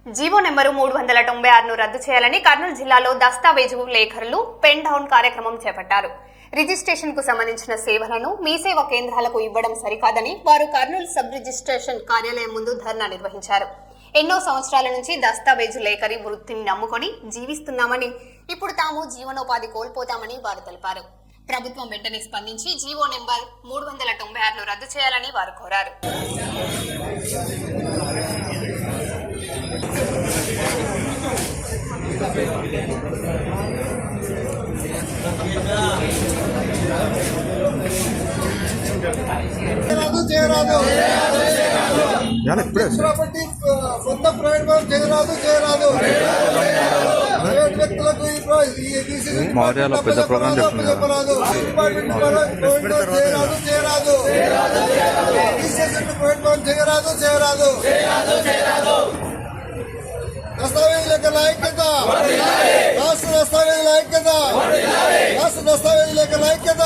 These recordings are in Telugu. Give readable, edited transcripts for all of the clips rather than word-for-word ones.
జీవో నెంబరు 396ను రద్దు చేయాలని కర్నూలు జిల్లాలో దస్తావేజు లేఖరులు పెన్ డౌన్ కార్యక్రమం చేపట్టారు. రిజిస్ట్రేషన్ కు సంబంధించిన సేవలను మీ సేవా కేంద్రాలకు ఇవ్వడం సరికాదని వారు కర్నూలు సబ్ రిజిస్ట్రేషన్ కార్యాలయం ముందు ధర్నా నిర్వహించారు. ఎన్నో సంవత్సరాల నుంచి దస్తావేజు లేఖరి వృత్తిని నమ్ముకొని జీవిస్తున్నామని, ఇప్పుడు తాము జీవనోపాధి కోల్పోతామని వారు తెలిపారు. ప్రభుత్వం వెంటనే స్పందించి జీవో నెంబర్ 396ను రద్దు చేయాలని వారు కోరారు. సొంత ప్రైవేట్ పరం చేయరాదు ప్రైవేట్ వ్యక్తులకు మౌర్యాలో పెద్ద ప్రోగ్రాం చెప్పరాదు. చేయరాదు ప్రైవేట్ పరం చేయరాదు. దస్తావేజుల ఐక్యత, రాష్ట్ర దస్తావేజుల ఐక్యత, రాష్ట్ర దస్తావేజుల ఐక్యత,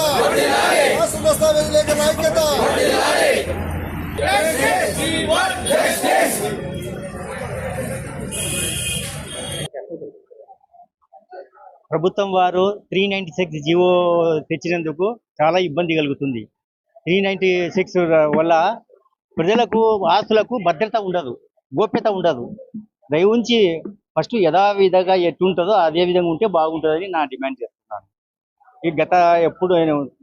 రాష్ట్ర దస్తావేజుల ఐక్యత. ప్రభుత్వం వారు 396 జీవో తెచ్చినందుకు చాలా ఇబ్బంది కలుగుతుంది. 396 వల్ల ప్రజలకు ఆస్తులకు భద్రత ఉండదు, గోప్యత ఉండదు. దయవుంచి ఫస్ట్ యథావిధిగా ఎట్లుంటుందో అదే విధంగా ఉంటే బాగుంటుందని నా డిమాండ్ చేస్తున్నాను. ఈ గత ఎప్పుడు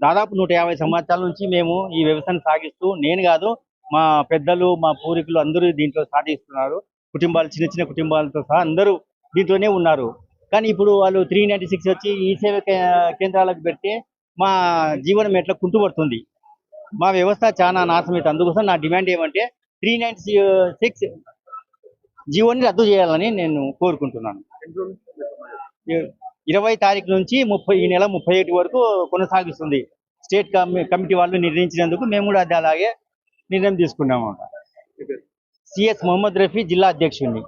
దాదాపు 150 సంవత్సరాల నుంచి మేము ఈ వ్యవస్థను సాగిస్తూ, నేను కాదు మా పెద్దలు మా పూర్వీకులు అందరూ దీంట్లో సాగిస్తున్నారు. కుటుంబాలు, చిన్న చిన్న కుటుంబాలతో సహా అందరూ దీంట్లోనే ఉన్నారు. కానీ ఇప్పుడు వాళ్ళు 396 వచ్చి ఈ సేవ కేంద్రాలకు పెడితే మా జీవనం ఎట్లా కుంటుపడుతుంది, మా వ్యవస్థ చాలా నాశనమైతే. అందుకోసం నా డిమాండ్ ఏమంటే 396 జీవోని రద్దు చేయాలని నేను కోరుకుంటున్నాను. 20 తారీఖు నుంచి ఈ నెల 31 వరకు కొనసాగిస్తుంది. స్టేట్ కమిటీ వాళ్ళు నిర్ణయించినందుకు మేము కూడా అది అలాగే నిర్ణయం తీసుకున్నాము. సిఎస్ మొహమ్మద్ రఫీ, జిల్లా అధ్యక్షుడిని.